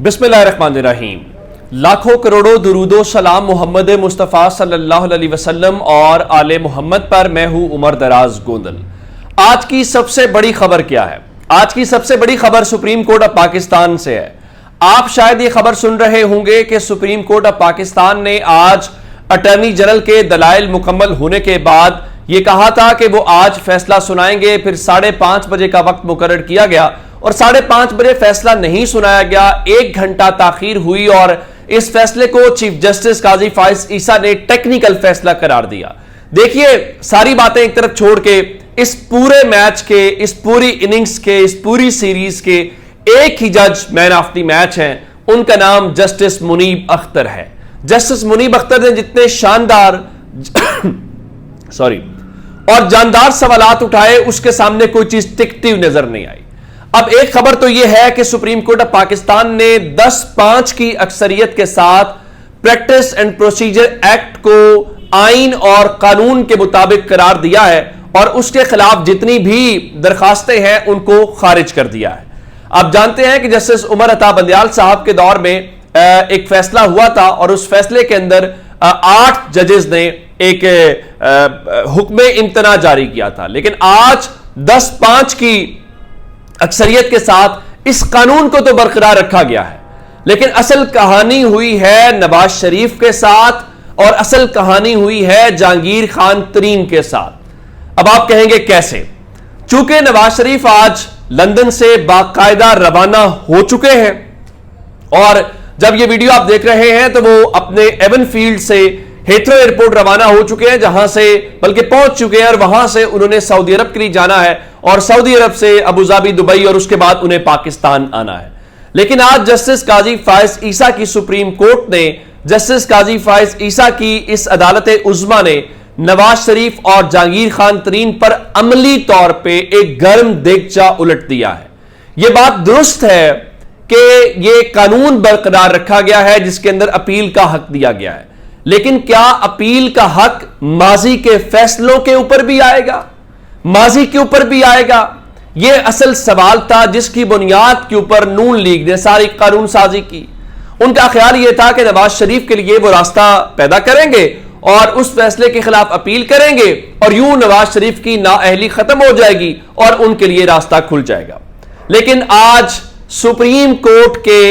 बिस्मिल्लाहिर्रहमानिर्रहीम। लाखों करोड़ों दुरूदो सलाम मोहम्मद मुस्तफ़ा सल्लल्लाहु अलैहि वसल्लम और आले मोहम्मद पर। मैं हूं उमर दराज गोंदल। आज की सबसे बड़ी खबर क्या है? आज की सबसे बड़ी खबर सुप्रीम कोर्ट ऑफ पाकिस्तान से है। आप शायद ये खबर सुन रहे होंगे कि सुप्रीम कोर्ट ऑफ पाकिस्तान ने आज अटॉर्नी जनरल के दलाइल मुकम्मल होने के बाद ये कहा था कि वो आज फैसला सुनाएंगे, फिर 5:30 बजे का वक्त मुकर्रर किया गया और 5:30 बजे फैसला नहीं सुनाया गया। 1 घंटा ताखीर हुई और इस फैसले को चीफ जस्टिस काजी फाइज ईसा ने टेक्निकल फैसला करार दिया। देखिए, सारी बातें एक तरफ छोड़ के इस पूरे मैच के, इस पूरी इनिंग्स के, इस पूरी सीरीज के एक ही जज मैन ऑफ द मैच हैं। उनका नाम जस्टिस मुनीब अख्तर है। जस्टिस मुनीब अख्तर ने जितने शानदार और जानदार सवालात उठाए, उसके सामने कोई चीज टिकती हुई नजर नहीं आई। अब एक खबर तो यह है कि सुप्रीम कोर्ट ऑफ पाकिस्तान ने 10-5 की अक्सरियत के साथ प्रैक्टिस एंड प्रोसीजर एक्ट को आइन और कानून के मुताबिक करार दिया है और उसके खिलाफ जितनी भी दरखास्तें हैं उनको खारिज कर दिया है। आप जानते हैं कि जस्टिस उमर अता बंदयाल साहब के दौर में एक फैसला हुआ था और उस फैसले के अंदर 8 जजेस ने एक हुक्म इम्तना जारी किया था, लेकिन आज 10-5 की अक्सरियत के साथ इस कानून को तो बरकरार रखा गया है। लेकिन असल कहानी हुई है नवाज शरीफ के साथ और असल कहानी हुई है जहांगीर खान तरीन के साथ। अब आप कहेंगे कैसे? चूंकि नवाज शरीफ आज लंदन से बाकायदा रवाना हो चुके हैं और जब ये वीडियो आप देख रहे हैं तो वो अपने एवन फील्ड से हेथ्रो एयरपोर्ट रवाना हो चुके हैं, जहां से बल्कि पहुंच चुके हैं और वहां से उन्होंने सऊदी अरब के लिए जाना है और सऊदी अरब से अबू धाबी, दुबई और उसके बाद उन्हें पाकिस्तान आना है। लेकिन आज जस्टिस काजी फाइज ईसा की सुप्रीम कोर्ट ने, जस्टिस काजी फाइज ईसा की इस अदालत उज़्मा ने नवाज शरीफ और जहांगीर खान तरीन पर अमली तौर पर एक गर्म देगचा उलट दिया है। यह बात दुरुस्त है कि यह कानून बरकरार रखा गया है जिसके अंदर अपील का हक दिया गया है, लेकिन क्या अपील का हक माजी के फैसलों के ऊपर भी आएगा? माजी के ऊपर भी आएगा? यह असल सवाल था जिसकी बुनियाद के ऊपर नून लीग ने सारी कानून साजी की। उनका ख्याल यह था कि नवाज शरीफ के लिए वो रास्ता पैदा करेंगे और उस फैसले के खिलाफ अपील करेंगे और यूं नवाज शरीफ की नाअहली खत्म हो जाएगी और उनके लिए रास्ता खुल जाएगा। लेकिन आज सुप्रीम कोर्ट के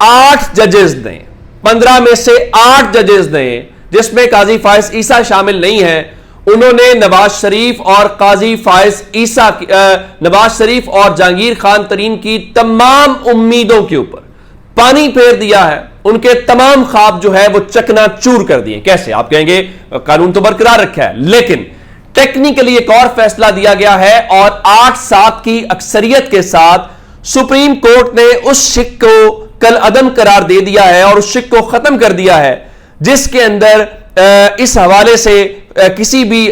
8 जजेस ने, 15 में से 8 जजेस ने, जिसमें काजी फाइज ईसा शामिल नहीं है, उन्होंने नवाज शरीफ और काजी फाइज ईसा, नवाज शरीफ और जहांगीर खान तरीन की तमाम उम्मीदों के ऊपर पानी फेर दिया है। उनके तमाम ख्वाब जो है वो चकनाचूर कर दिए। कैसे? आप कहेंगे कानून तो बरकरार रखा है, लेकिन टेक्निकली एक और फैसला दिया गया है और 8-7 की अक्सरियत के साथ सुप्रीम कोर्ट ने उस शिक को कल अदम करार दे दिया है और उस शिक को खत्म कर दिया है जिसके अंदर इस हवाले से किसी भी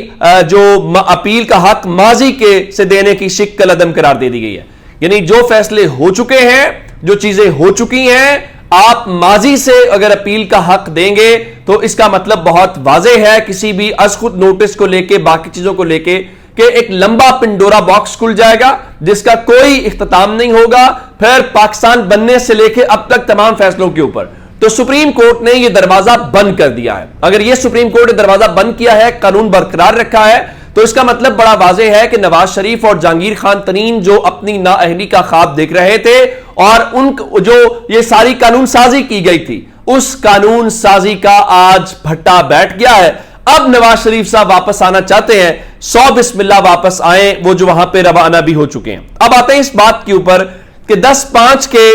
जो अपील का हक माजी के से देने की शिक कल अदम करार दे दी गई है। यानी जो फैसले हो चुके हैं, जो चीजें हो चुकी हैं, आप माजी से अगर अपील का हक देंगे तो इसका मतलब बहुत वाज़ेह है, किसी भी अज़खुद नोटिस को लेके, बाकी चीजों को लेके, कि एक लंबा पिंडोरा बॉक्स खुल जाएगा जिसका कोई इख्तिताम नहीं होगा, फिर पाकिस्तान बनने से लेके अब तक तमाम फैसलों के ऊपर। तो सुप्रीम कोर्ट ने यह दरवाजा बंद कर दिया है। अगर यह सुप्रीम कोर्ट ने दरवाजा बंद किया है, कानून बरकरार रखा है, तो इसका मतलब बड़ा वाज़ेह है कि नवाज शरीफ और जहांगीर खान तरीन जो अपनी नाअहली का ख्वाब देख रहे थे और उन जो ये सारी कानून साजी की गई थी, उस कानून साजी का आज भट्टा बैठ गया है। अब नवाज शरीफ साहब वापस आना चाहते हैं, 100 बिस्मिल्लाह वापस आए, वो जो वहां पे रवाना भी हो चुके हैं। अब आते हैं इस बात के ऊपर कि 10-5 के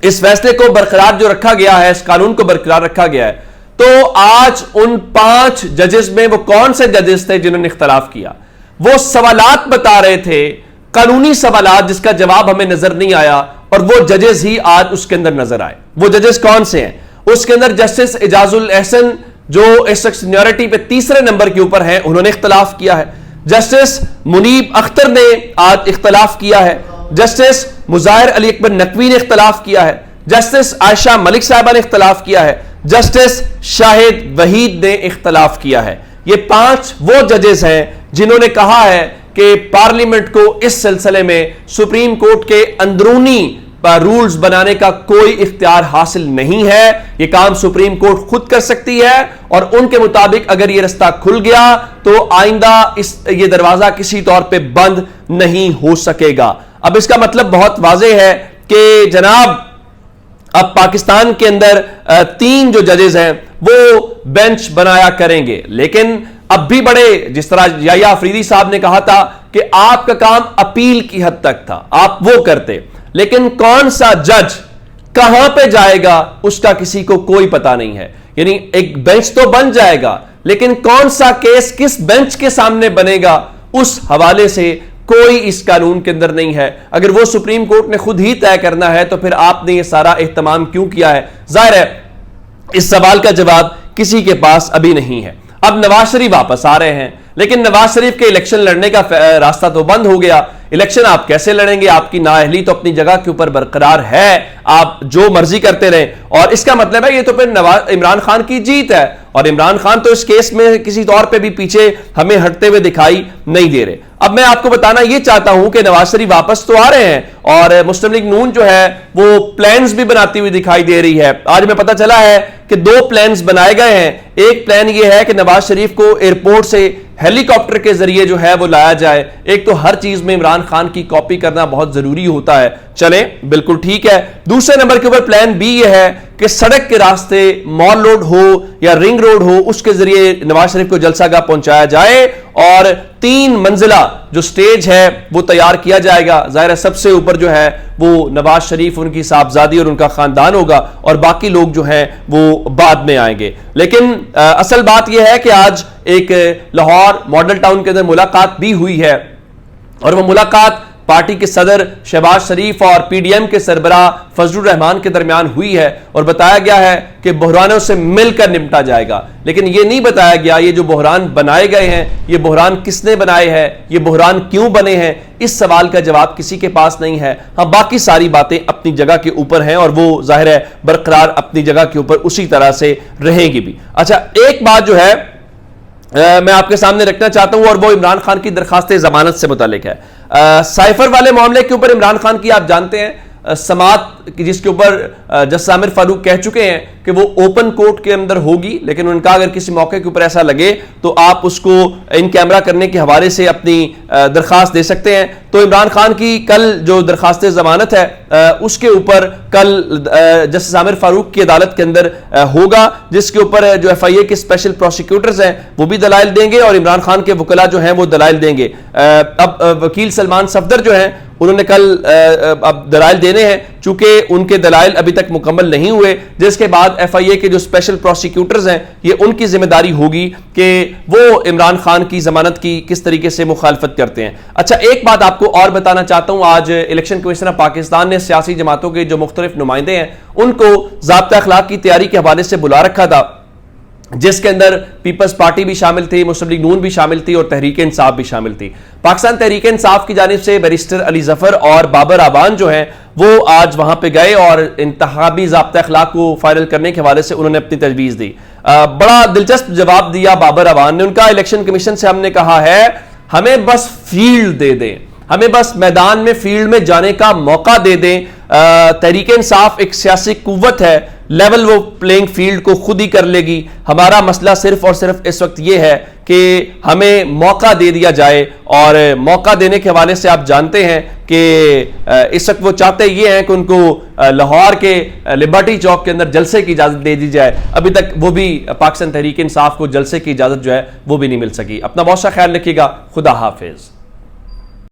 इस फैसले को बरकरार जो रखा गया है, इस कानून को बरकरार रखा गया है, तो आज उन 5 जजेस में वो कौन से जजेस थे जिन्होंने इख्तलाफ किया? वो सवालात बता रहे थे, कानूनी सवालात जिसका जवाब हमें नजर नहीं आया, और वो जजेस ही आज उसके अंदर नजर आए। वो जजेस कौन से हैं? उसके अंदर जस्टिस एजाजुल एहसन जो इस सीनियरिटी पे 3रे नंबर के ऊपर हैं, उन्होंने इख्तलाफ किया है। जस्टिस मुनीब अख्तर ने आज इख्तलाफ किया है। जस्टिस मुजाहिर अली अकबर नकवी ने इख्तलाफ किया है। जस्टिस आयशा मलिक साहिबा ने इख्तलाफ किया है। जस्टिस शाहिद वहीद ने इख्तलाफ किया है। ये 5 वो जजेस हैं जिन्होंने कहा है कि पार्लियामेंट को इस सिलसिले में सुप्रीम कोर्ट के अंदरूनी رولز بنانے کا کوئی اختیار حاصل نہیں ہے. یہ کام سپریم کورٹ خود کر سکتی ہے اور ان کے مطابق اگر یہ رستہ کھل گیا تو آئندہ یہ دروازہ کسی طور پہ بند نہیں ہو سکے گا. اب اس کا مطلب بہت واضح ہے کہ جناب اب پاکستان کے اندر 3 جو ججز ہیں وہ بینچ بنایا کریں گے, لیکن اب بھی بڑے, جس طرح یحییٰ افریدی صاحب نے کہا تھا کہ آپ کا کام اپیل کی حد تک تھا, آپ وہ کرتے, لیکن کون سا جج کہاں پہ جائے گا اس کا کسی کو کوئی پتا نہیں ہے. یعنی ایک بینچ تو بن جائے گا, لیکن کون سا کیس کس بینچ کے سامنے بنے گا اس حوالے سے کوئی اس قانون کے اندر نہیں ہے. اگر وہ سپریم کورٹ نے خود ہی طے کرنا ہے تو پھر آپ نے یہ سارا اہتمام کیوں کیا ہے؟ ظاہر ہے اس سوال کا جواب کسی کے پاس ابھی نہیں ہے. اب نواز شریف واپس آ رہے ہیں, لیکن نواز شریف کے الیکشن لڑنے کا راستہ تو بند ہو گیا. الیکشن آپ کیسے لڑیں گے؟ آپ کی نااہلی تو اپنی جگہ کے اوپر برقرار ہے, آپ جو مرضی کرتے رہیں, اور اس کا مطلب ہے یہ تو پھر عمران خان کی جیت ہے, اور عمران خان تو اس کیس میں کسی طور پہ بھی پیچھے ہمیں ہٹتے ہوئے دکھائی نہیں دے رہے. اب میں آپ کو بتانا یہ چاہتا ہوں کہ نواز شریف واپس تو آ رہے ہیں اور مسلم لیگ نون جو ہے وہ پلانز بھی بناتی ہوئی دکھائی دے رہی ہے. آج میں پتہ چلا ہے کہ 2 پلانز بنائے گئے ہیں. ایک پلان یہ ہے کہ نواز شریف کو ایئرپورٹ سے ہیلی کاپٹر کے ذریعے جو ہے وہ لایا جائے. ایک تو ہر چیز میں عمران خان کی کاپی کرنا بہت ضروری ہوتا ہے, چلیں بالکل ٹھیک ہے. دوسرے نمبر کے اوپر پلان بی یہ ہے کہ سڑک کے راستے مال روڈ ہو یا رنگ روڈ ہو اس کے ذریعے نواز شریف کو جلسہ گاہ پہنچایا جائے, اور 3 منزلہ جو سٹیج ہے وہ تیار کیا جائے گا. ظاہر ہے سب سے اوپر جو ہے وہ نواز شریف, ان کی صاحبزادی اور ان کا خاندان ہوگا, اور باقی لوگ جو ہیں وہ بعد میں آئیں گے. لیکن اصل بات یہ ہے کہ آج ایک لاہور ماڈل ٹاؤن کے اندر ملاقات بھی ہوئی ہے, اور وہ ملاقات پارٹی کے صدر شہباز شریف اور پی ڈی ایم کے سربراہ فضل الرحمان کے درمیان ہوئی ہے, اور بتایا گیا ہے کہ بحرانوں سے مل کر نمٹا جائے گا. لیکن یہ نہیں بتایا گیا یہ جو بحران بنائے گئے ہیں یہ بحران کس نے بنائے ہیں, یہ بحران کیوں بنے ہیں, اس سوال کا جواب کسی کے پاس نہیں ہے. ہاں باقی ساری باتیں اپنی جگہ کے اوپر ہیں, اور وہ ظاہر ہے برقرار اپنی جگہ کے اوپر اسی طرح سے رہیں گی بھی. اچھا ایک بات جو ہے میں آپ کے سامنے رکھنا چاہتا ہوں, اور وہ عمران خان کی درخواست ضمانت سے متعلق ہے. سائفر والے معاملے کے اوپر عمران خان کی آپ جانتے ہیں سماعت جس کے اوپر جسٹس عامر فاروق کہہ چکے ہیں کہ وہ اوپن کورٹ کے اندر ہوگی, لیکن ان کا اگر کسی موقع کے اوپر ایسا لگے تو آپ اس کو ان کیمرہ کرنے کے حوالے سے اپنی درخواست دے سکتے ہیں. تو عمران خان کی کل جو درخواست ضمانت ہے اس کے اوپر کل جسٹس عامر فاروق کی عدالت کے اندر ہوگا, جس کے اوپر جو ایف آئی اے کے اسپیشل پروسیکیوٹرز ہیں وہ بھی دلائل دیں گے, اور عمران خان کے وکلاء جو ہیں وہ دلائل دیں گے. اب وکیل سلمان صفدر جو ہیں انہوں نے کل اب دلائل دینے ہیں, چونکہ ان کے دلائل ابھی تک مکمل نہیں ہوئے, جس کے بعد ایف آئی اے کے جو اسپیشل پروسیکیوٹرز ہیں یہ ان کی ذمہ داری ہوگی کہ وہ عمران خان کی ضمانت کی کس طریقے سے مخالفت کرتے ہیں. اچھا ایک بات آپ کو اور بتانا چاہتا ہوں, آج الیکشن کمیشن پاکستان نے سیاسی جماعتوں کے جو مختلف نمائندے ہیں ان کو ضابطہ اخلاق کی تیاری کے حوالے سے بلا رکھا تھا, جس کے اندر پیپلز پارٹی بھی شامل تھی, مسلم لیگ نون بھی شامل تھی, اور تحریک انصاف بھی شامل تھی. پاکستان تحریک انصاف کی جانب سے بیرسٹر علی ظفر اور بابر آبان جو ہیں وہ آج وہاں پہ گئے اور انتخابی ضابطہ اخلاق کو فائنل کرنے کے حوالے سے انہوں نے اپنی تجویز دی. بڑا دلچسپ جواب دیا بابر آبان نے. ان کا الیکشن کمیشن سے ہم نے کہا ہے ہمیں بس فیلڈ دے دیں, ہمیں بس میدان میں فیلڈ میں جانے کا موقع دے دیں. تحریک انصاف ایک سیاسی قوت ہے, لیول وہ پلینگ فیلڈ کو خود ہی کر لے گی. ہمارا مسئلہ صرف اور صرف اس وقت یہ ہے کہ ہمیں موقع دے دیا جائے, اور موقع دینے کے حوالے سے آپ جانتے ہیں کہ اس وقت وہ چاہتے یہ ہیں کہ ان کو لاہور کے لبرٹی چوک کے اندر جلسے کی اجازت دے دی جائے. ابھی تک وہ بھی پاکستان تحریک انصاف کو جلسے کی اجازت جو ہے وہ بھی نہیں مل سکی. اپنا بہت سا خیال رکھیے گا. خدا حافظ.